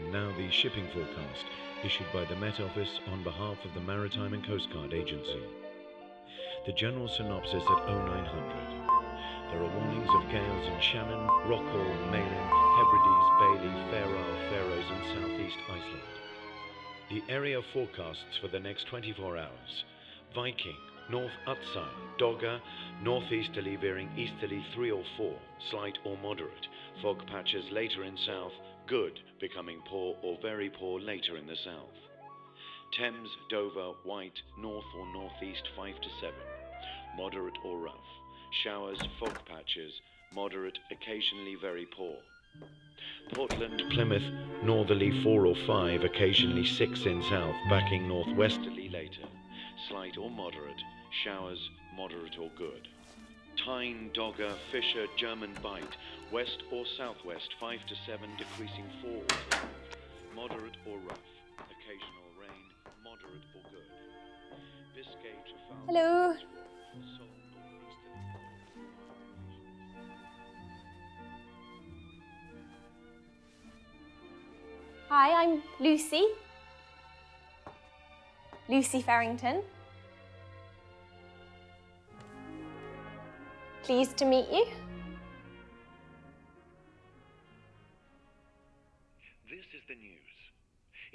And now the shipping forecast, issued by the Met Office on behalf of the Maritime and Coast Guard Agency. The general synopsis at 0900. There are warnings of gales in Shannon, Rockall, Malin, Hebrides, Bailey, Faroe, Faroes and southeast Iceland. The area forecasts for the next 24 hours. Viking, North Utsire, Dogger, northeasterly veering easterly 3 or 4, slight or moderate. Fog patches later in south, good, becoming poor or very poor later in the south. Thames, Dover, White, north or northeast 5 to 7, moderate or rough. Showers, fog patches, moderate, occasionally very poor. Portland, Plymouth, northerly 4 or 5, occasionally 6 in south, backing northwesterly later. Slight or moderate, showers, moderate or good. Tyne, Dogger, Fisher, German Bight, west or southwest 5 to 7, decreasing 4 or 5. Moderate or rough, occasional rain, moderate or good. Biscay, Trafalgar. Hello. Hi, I'm Lucy. Lucy Farrington. Pleased to meet you. This is the news.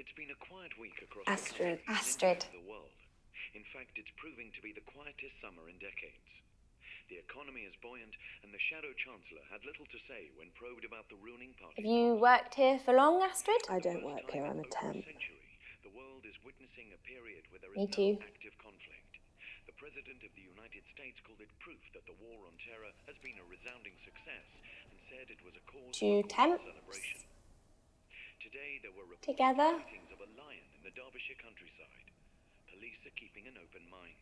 It's been a quiet week across Astrid. the world. In fact, it's proving to be the quietest summer in decades. The economy is buoyant, and the Shadow Chancellor had little to say when probed about the ruining party. Have you worked here for long, Astrid? I don't work here, I'm a temp. The world is witnessing a period where there Me is too. no active conflict. The President of the United States called it proof that the war on terror has been a resounding success and said it was a cause To for Temps. celebration. Today there were reported Together. sightings of a lion in the Derbyshire countryside. Police are keeping an open mind.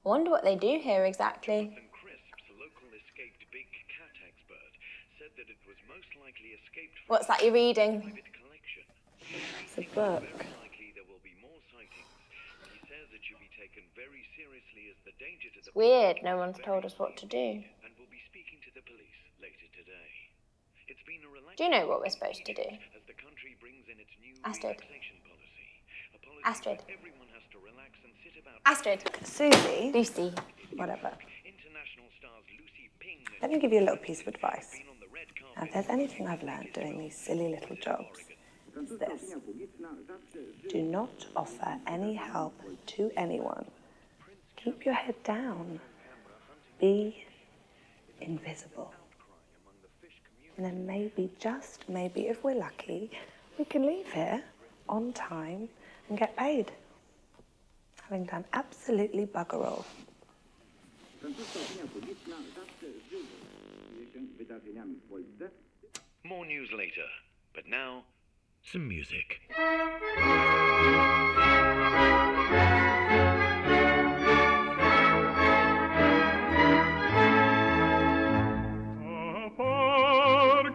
I wonder what they do here exactly. Jonathan Crisps, a local escaped big cat expert, said that it was most likely escaped from What's that you're reading? private collection. It's a book. Very likely there will be more sightings. He says it should be taken very seriously as the danger to the Weird, public no is one's very told us what to do. and will be speaking to the police later today. It's been a Do you know what we're supposed to do? as the country brings in its new Astrid. relaxation policy. A policy Astrid. where everyone has to relax and sit about. Astrid. Susie, Lucy. whatever. International stars Lucy Ping Let me give you a little piece of advice. been on the red Now, carpet. if there's anything I've learned doing these silly little jobs, it's this. Do not offer any help to anyone. Keep your head down. Be invisible. And then maybe, just maybe, if we're lucky, we can leave here on time and get paid. Having done absolutely bugger all. More news later, but now, some music.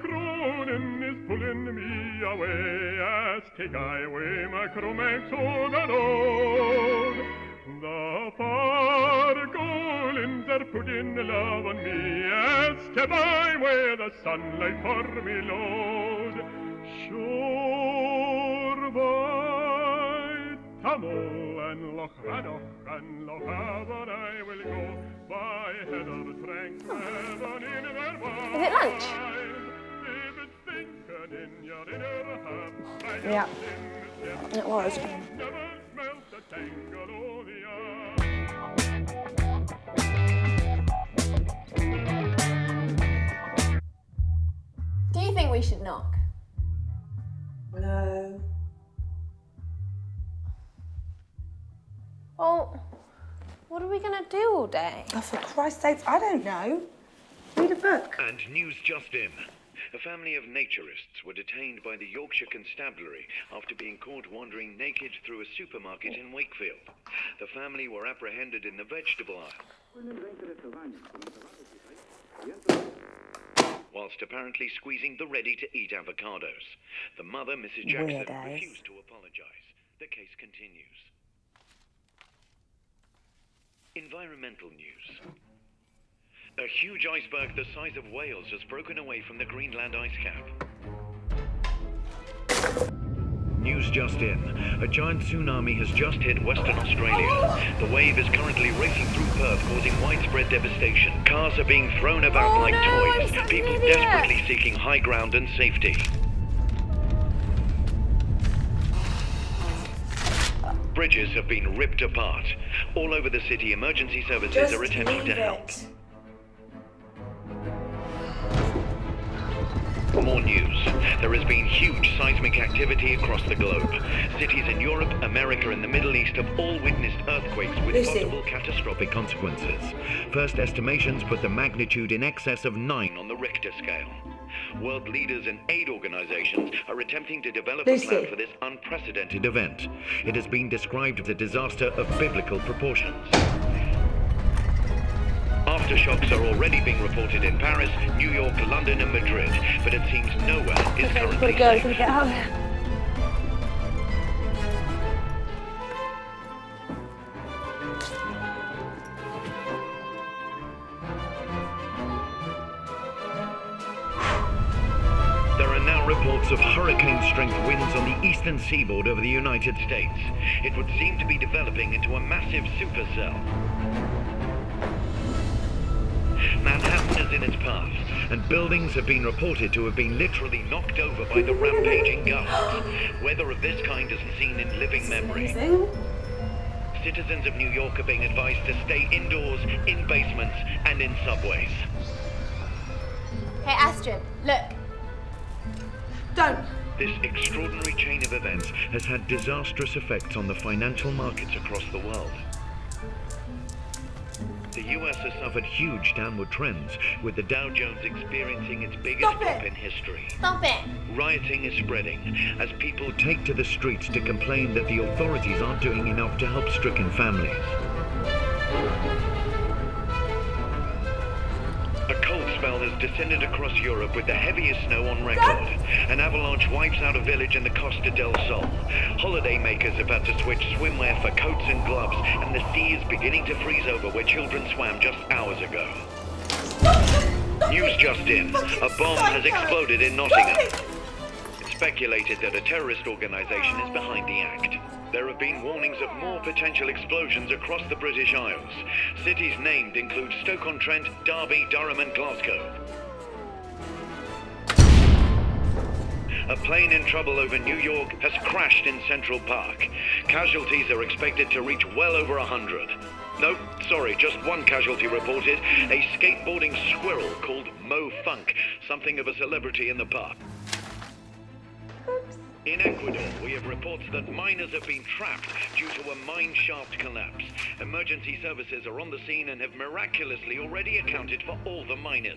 Kronen is pulling me away as take I away my chromex on the road. The Fargolins are putting love on me as take I where the sunlight for me load. Sure by Tamil and Loch Rannoch and Loch Avan I will go by heather trank heaven in their wine. Is it lunch? Yeah, it was. Do you think we should knock? No. Well, what are we going to do all day? Oh, for Christ's sakes, I don't know. Read a book. And news just in. A family of naturists were detained by the Yorkshire Constabulary after being caught wandering naked through a supermarket in Wakefield. The family were apprehended in the vegetable aisle, whilst apparently squeezing the ready-to-eat avocados. The mother, Mrs. Jackson, Weirdos. refused to apologise. The case continues. Environmental news. A huge iceberg the size of Wales has broken away from the Greenland ice cap. News just in. A giant tsunami has just hit Western Australia. The wave is currently racing through Perth, causing widespread devastation. Cars are being thrown about like toys. People desperately seeking high ground and safety. Bridges have been ripped apart. All over the city, emergency services are attempting to help. More news. There has been huge seismic activity across the globe. Cities in Europe, America, and the Middle East have all witnessed earthquakes with possible catastrophic consequences. First estimations put the magnitude in excess of 9 on the Richter scale. World leaders and aid organizations are attempting to develop a plan for this unprecedented event. It has been described as a disaster of biblical proportions. Aftershocks are already being reported in Paris, New York, London, and Madrid, but it seems nowhere is currently safe. Get out of there. There are now reports of hurricane-strength winds on the eastern seaboard over the United States. It would seem to be developing into a massive supercell. Manhattan is in its path, and buildings have been reported to have been literally knocked over by the rampaging gusts. Weather of this kind isn't seen in living memory. Citizens of New York are being advised to stay indoors, in basements, and in subways. Hey, Astrid, look. Don't. This extraordinary chain of events has had disastrous effects on the financial markets across the world. The US has suffered huge downward trends, with the Dow Jones experiencing its biggest drop in history. Stop it. Rioting is spreading as people take to the streets to complain that the authorities aren't doing enough to help stricken families. A cold spell has descended across Europe with the heaviest snow on record. An avalanche wipes out a village in the Costa del Sol. Holidaymakers have had to switch swimwear for coats and gloves, and the sea is beginning to freeze over where children swam just hours ago. News just in. A bomb has exploded in Nottingham. It's speculated that a terrorist organization is behind the act. There have been warnings of more potential explosions across the British Isles. Cities named include Stoke-on-Trent, Derby, Durham, and Glasgow. A plane in trouble over New York has crashed in Central Park. Casualties are expected to reach well over 100. No, sorry, just one casualty reported. A skateboarding squirrel called Mo Funk, something of a celebrity in the park. In Ecuador, we have reports that miners have been trapped due to a mine shaft collapse. Emergency services are on the scene and have miraculously already accounted for all the miners.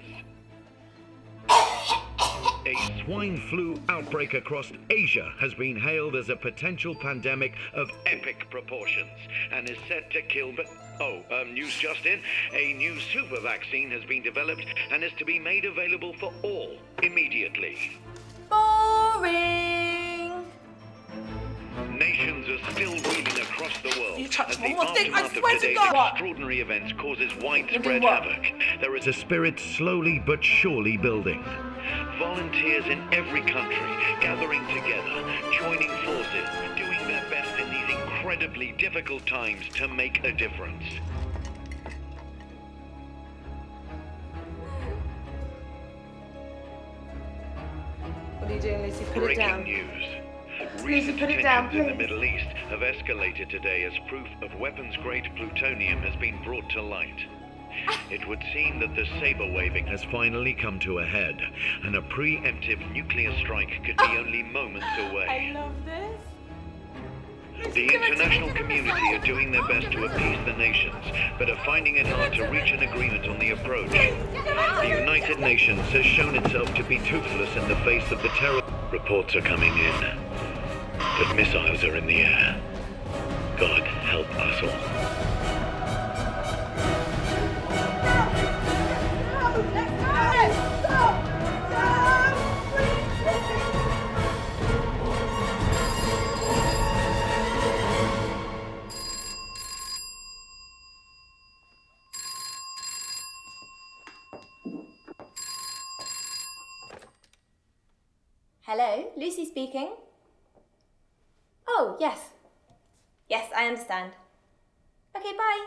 A swine flu outbreak across Asia has been hailed as a potential pandemic of epic proportions and is set to kill. News just in. A new super vaccine has been developed and is to be made available for all immediately. Boring. Nations are still reeling across the world You touch as one the more thing, I aftermath of swear to today's God. extraordinary events causes widespread what? havoc. There is a spirit slowly but surely building. Volunteers in every country gathering together, joining forces, doing their best in these incredibly difficult times to make a difference. What are you doing, Lucy? Put it Breaking down. news. Lucy, Recent put it down, tensions in the please. Middle East have escalated today as proof of weapons-grade plutonium has been brought to light. It would seem that the saber-waving has finally come to a head, and a preemptive nuclear strike could be only moments away. I love this. The international community are doing their best to appease the nations, but are finding it hard to reach an agreement on the approach. The United Nations has shown itself to be toothless in the face of the terror. Reports are coming in that missiles are in the air. God help us all. Hello, Lucy speaking. Oh, yes. Yes, I understand. Okay, bye.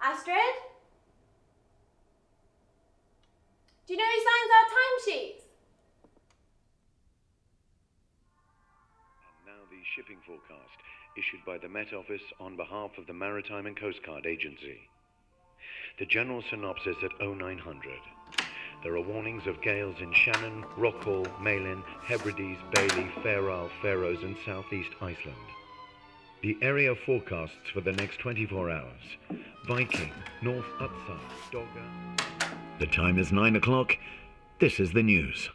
Astrid? Do you know who signs our timesheets? And now the shipping forecast, issued by the Met Office on behalf of the Maritime and Coast Guard Agency. The general synopsis at 0900. There are warnings of gales in Shannon, Rockhall, Malin, Hebrides, Bailey, Fair Isle, Faroes and southeast Iceland. The area forecasts for the next 24 hours. Viking, North Utside, Dogger. The time is 9 o'clock. This is the news.